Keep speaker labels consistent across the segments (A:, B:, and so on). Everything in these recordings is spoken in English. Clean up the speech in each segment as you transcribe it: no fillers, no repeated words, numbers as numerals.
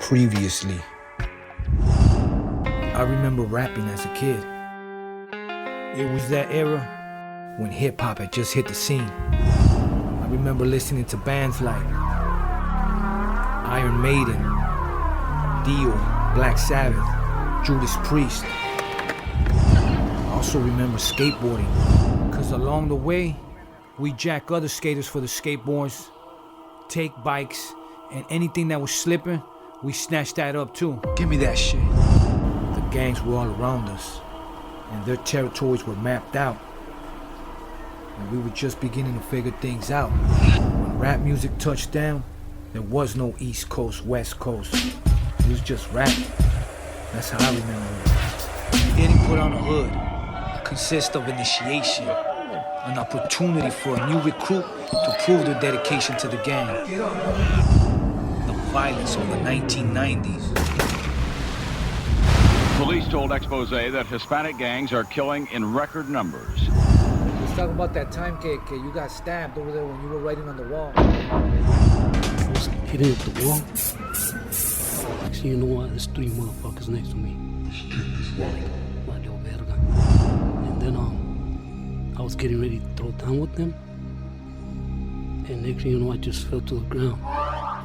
A: Previously. I remember rapping as a kid. It was that era when hip-hop had just hit the scene. I remember listening to bands like Iron Maiden, Dio, Black Sabbath, Judas Priest. I also remember skateboarding, because along the way, we jack other skaters for the skateboards, take bikes, and anything that was slipping, we snatched that up too. Give me that shit. The gangs were all around us, and their territories were mapped out. And we were just beginning to figure things out. When rap music touched down, there was no East Coast, West Coast. It was just rap. That's how I remember it. Getting put on a hood consists of initiation, an opportunity for a new recruit to prove their dedication to the gang. The violence of the 1990s.
B: Police told Expose that Hispanic gangs are killing in record numbers.
A: Let's talk about that time, K. You got stabbed over there when you were writing on the wall.
C: I was hitting up the wall. Actually, you know what? There's 3 motherfuckers next to me. Valió verga. And then I was getting ready to throw down with them. And next thing you know, I just fell to the ground.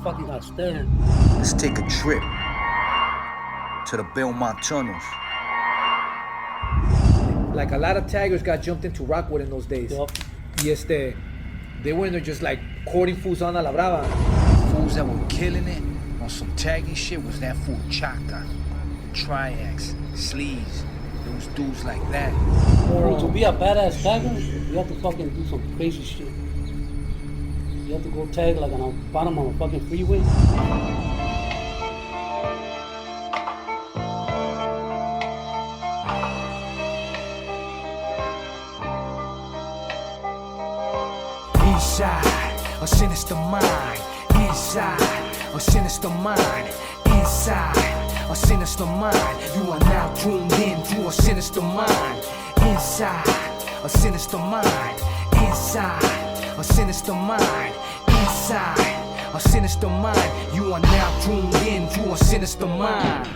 C: Fucking got stabbed.
A: Let's take a trip to the Belmont tunnels. Like a lot of taggers got jumped into Rockwood in those days.
C: Yup.
A: Y they were in there just like courting fools on la brava. Fools that were killing it on some tagging shit was that fool Chaka, Triax, Sleeves, those dudes like that.
C: Or to be a badass tagger, you have to fucking do some crazy shit. You have to go tag like on the bottom of a fucking freeway.
A: Inside, a sinister mind. Inside, a sinister mind. Inside, a sinister mind. You are now tuned in to a sinister mind. Inside, a sinister mind. Inside, a sinister mind. Inside, a sinister mind. You are now tuned in to a sinister mind.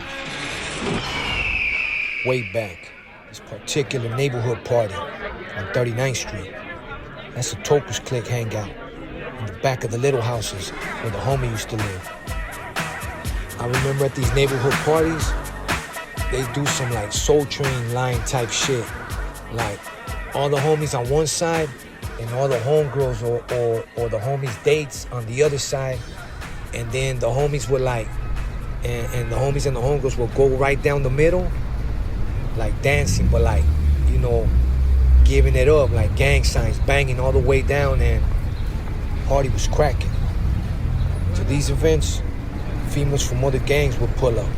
A: Way back, this particular neighborhood party on 39th Street. That's a Tokus Clique hangout in the back of the little houses where the homie used to live. I remember at these neighborhood parties, they do some like Soul Train line type shit. Like all the homies on one side and all the homegirls or the homies' dates on the other side. And then the homies would like, and the homies and the homegirls would go right down the middle, like dancing, but like, you know, giving it up, like gang signs, banging all the way down, and party was cracking. To these events, females from other gangs would pull up.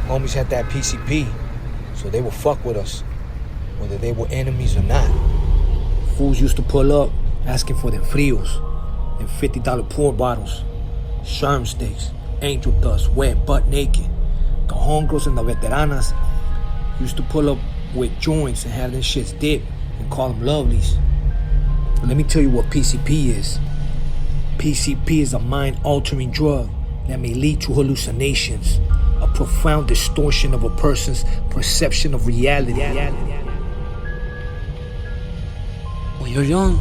A: Homies had that PCP, so they would fuck with us, whether they were enemies or not. Fools used to pull up, asking for them frios, and $50 pour bottles, sherm sticks, angel dust, wet, butt naked. The homegirls and the veteranas used to pull up with joints and have them shits dipped and call them lovelies. But let me tell you what PCP is. PCP is a mind-altering drug that may lead to hallucinations, a profound distortion of a person's perception of reality.
C: When you're young,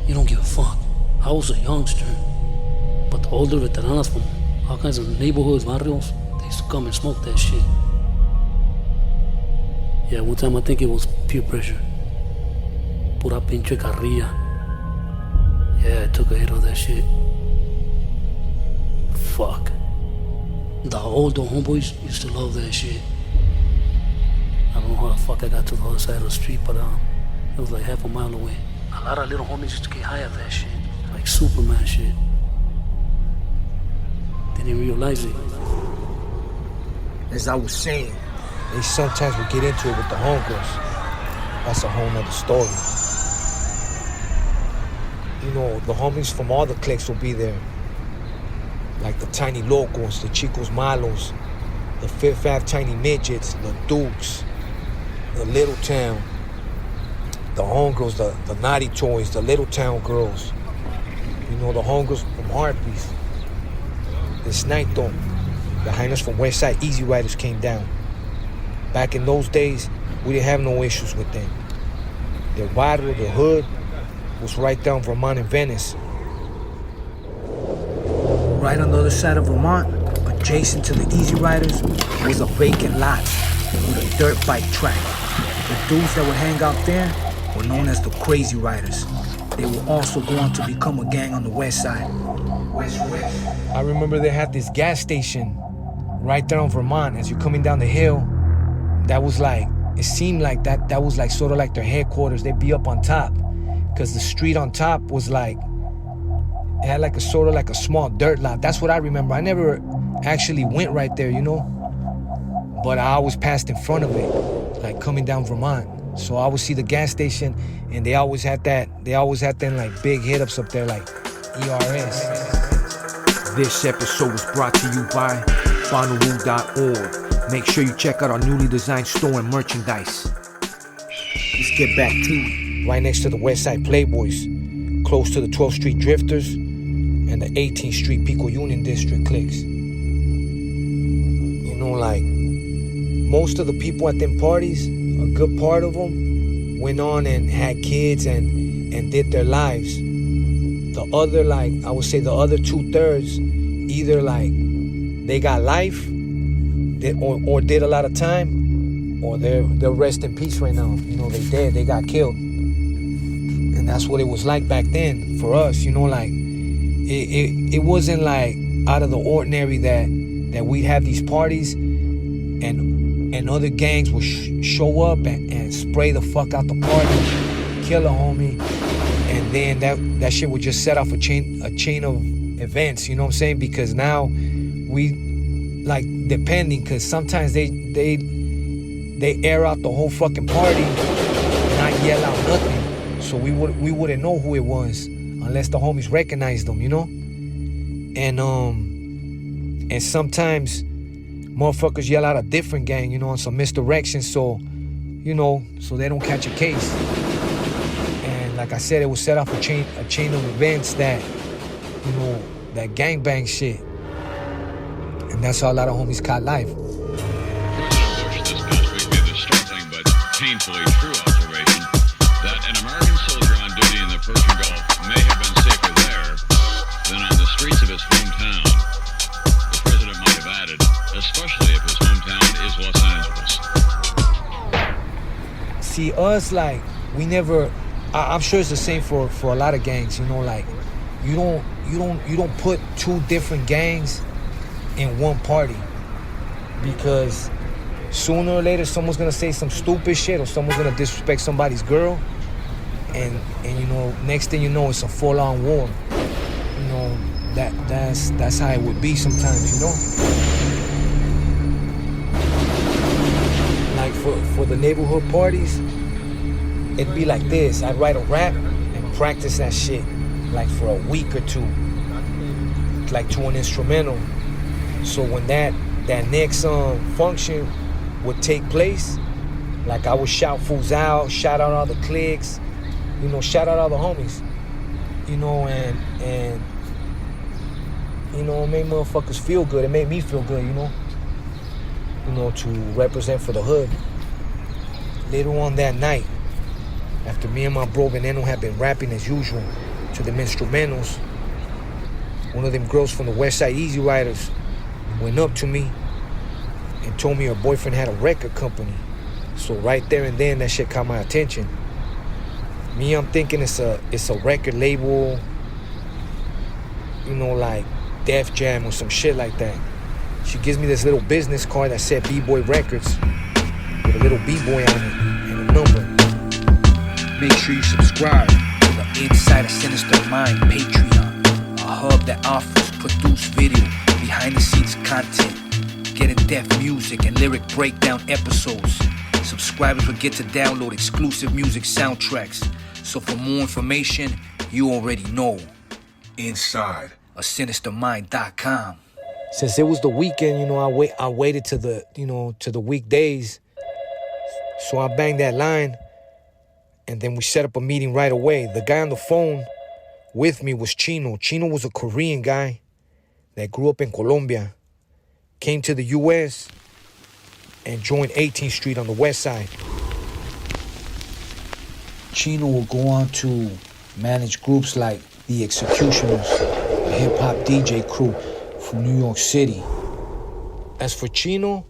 C: you don't give a fuck. I was a youngster, but the older veteranas from all kinds of neighborhoods, barrios, they used to come and smoke that shit. Yeah, one time I think it was peer pressure. Pura pinche carrilla. Yeah, I took a hit of that shit. Fuck. The older homeboys used to love that shit. I don't know how the fuck I got to the other side of the street, but it was like half a mile away. A lot of little homies used to get high off that shit. Like Superman shit. They didn't realize it.
A: As I was saying, they sometimes would get into it with the homegirls. That's a whole nother story. You know, the homies from all the cliques will be there. Like the Tiny Locos, the Chicos Malos, the Fifth Ave Tiny Midgets, the Dukes, the Little Town, the homegirls, the Naughty Toys, the Little Town Girls. You know, the homegirls from Harpies, the Snaito, behind us from West Side Easy Riders came down. Back in those days, we didn't have no issues with them. The barrio, the hood, was right down Vermont and Venice. Right on the other side of Vermont, adjacent to the Easy Riders, was a vacant lot with a dirt bike track. The dudes that would hang out there were known as the Crazy Riders. They would also go on to become a gang on the west side. I remember they had this gas station right there on Vermont as you're coming down the hill. That was like, it seemed like that was like sort of like their headquarters. They'd be up on top because the street on top was like, it had like a sort of like a small dirt lot. That's what I remember. I never actually went right there, you know, but I always passed in front of it, like coming down Vermont. So I would see the gas station, and they always had them like big hit-ups up there like ERS. This episode was brought to you by Bonnaroo.org. Make sure you check out our newly designed store and merchandise. Let's get back to it. Right next to the West Side Playboys, close to the 12th Street Drifters and the 18th Street Pico Union District cliques. You know, like, most of the people at them parties, a good part of them, went on and had kids and did their lives. The other, like, I would say the other 2/3, either like they got life or did a lot of time, or they're rest in peace right now. You know, they dead, they got killed. And that's what it was like back then for us, you know, like it wasn't like out of the ordinary that we'd have these parties and other gangs would show up and spray the fuck out the party, kill a homie, and then that shit would just set off a chain of events, you know what I'm saying? Because now we like depending, because sometimes they air out the whole fucking party and not yell out nothing. So we wouldn't know who it was unless the homies recognized them, you know? And sometimes motherfuckers yell out a different gang, you know, on some misdirection, so, you know, so they don't catch a case. And like I said, it would set off a chain of events that, you know, that gangbang shit. And that's how a lot of homies caught life.
B: This past week made the startling but painfully true observation that an American soldier on duty in the Persian Gulf may have been safer there than on the streets of his hometown. The president might have added, especially if his hometown is Los Angeles.
A: See, us, like, we never, I'm sure it's the same for a lot of gangs, you know, like, you don't put two different gangs in one party, because sooner or later someone's gonna say some stupid shit or someone's gonna disrespect somebody's girl, and you know, next thing you know, it's a full-on war. You know, that's how it would be sometimes, you know. Like for the neighborhood parties, it'd be like this. I'd write a rap and practice that shit like for a week or two, like to an instrumental. So when that next function would take place, like I would shout fools out, shout out all the cliques, you know, shout out all the homies, you know, and you know, it made motherfuckers feel good. It made me feel good, you know, to represent for the hood. Later on that night, after me and my bro Veneno had been rapping as usual to them instrumentals, one of them girls from the West Side Easy Riders went up to me and told me her boyfriend had a record company. So right there and then, that shit caught my attention. Me, I'm thinking it's a record label, you know, like Def Jam or some shit like that. She gives me this little business card that said B-Boy Records with a little B-Boy on it and a number. Make sure you subscribe to the Inside a Sinister Mind Patreon, a hub that offers produced video, behind-the-scenes content, get in-depth music and lyric breakdown episodes. Subscribers will get to download exclusive music soundtracks. So for more information, you already know. Inside a sinistermind.com. Since it was the weekend, you know, I waited to the weekdays. So I banged that line, and then we set up a meeting right away. The guy on the phone with me was Chino. Chino was a Korean guy that grew up in Colombia. came to the U.S. and joined 18th Street on the west side.
D: Chino would go on to manage groups like the Executioners, a hip-hop DJ crew from New York City.
A: As for Chino,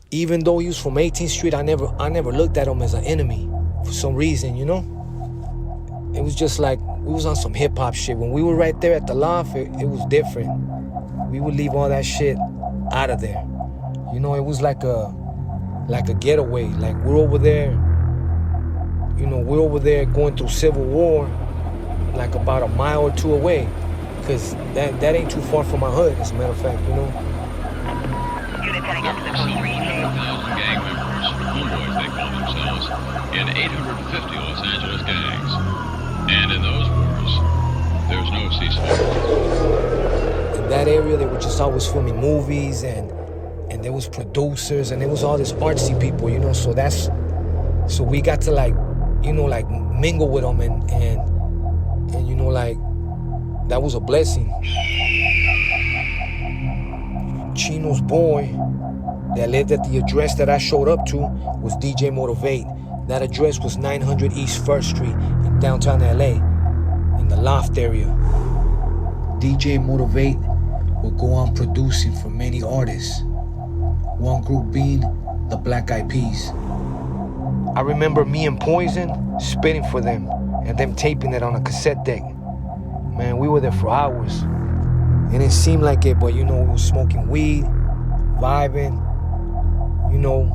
A: even though he was from 18th Street, I never looked at him as an enemy for some reason, you know? It was just like, we was on some hip-hop shit. When we were right there at the loft, it was different. We would leave all that shit out of there. You know, it was like a getaway. Like, we're over there going through Civil War, like about a mile or two away. Because that ain't too far from my hood, as a matter of fact, you know?
B: Gang members, homeboys they call themselves, in 850 Los Angeles gangs. And in those wars, there's no ceasefire.
A: In that area, they were just always filming movies, and there was producers, and there was all this artsy people, you know. So we got to mingle with them, and you know, like, that was a blessing. Chino's boy that lived at the address that I showed up to was DJMotiv8. That address was 900 East 1st Street in downtown LA, in the Loft area.
D: DJMotiv8 would go on producing for many artists, one group being the Black Eyed Peas.
A: I remember me and Poison spitting for them and them taping it on a cassette deck. Man, we were there for hours. It didn't seem like it, but you know, we were smoking weed, vibing, you know,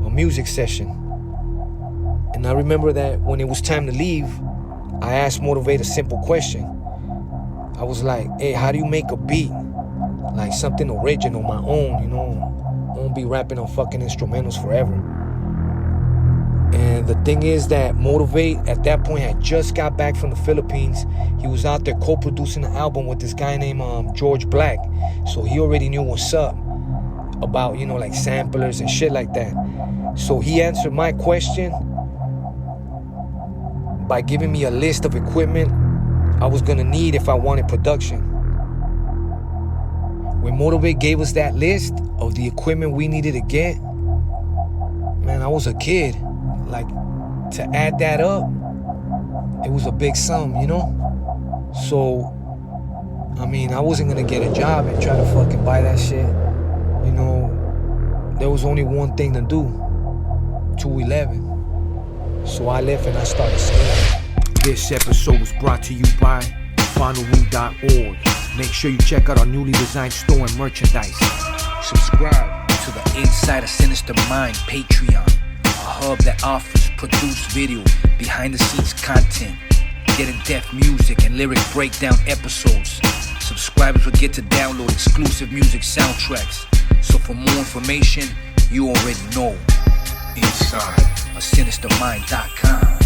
A: a music session. And I remember that when it was time to leave, I asked Motiv8 a simple question. I was like, hey, how do you make a beat? Like something original, my own, you know? I won't be rapping on fucking instrumentals forever. And the thing is that Motiv8 at that point had just got back from the Philippines. He was out there co-producing an album with this guy named George Black. So he already knew what's up about, you know, like samplers and shit like that. So he answered my question by giving me a list of equipment I was gonna need if I wanted production. When Motiv8 gave us that list of the equipment we needed to get, man, I was a kid. Like, to add that up, it was a big sum, you know? So, I mean, I wasn't gonna get a job and try to fucking buy that shit. You know, there was only one thing to do, 211. So I left and I started skating.
E: This episode was brought to you by finalroom.org. Make sure you check out our newly designed store and merchandise.
D: Subscribe to the Inside a Sinister Mind Patreon, a hub that offers produced video, behind-the-scenes content, get in-depth music and lyric breakdown episodes. Subscribers will get to download exclusive music soundtracks. So for more information, you already know, Inside a Sinistermind.com.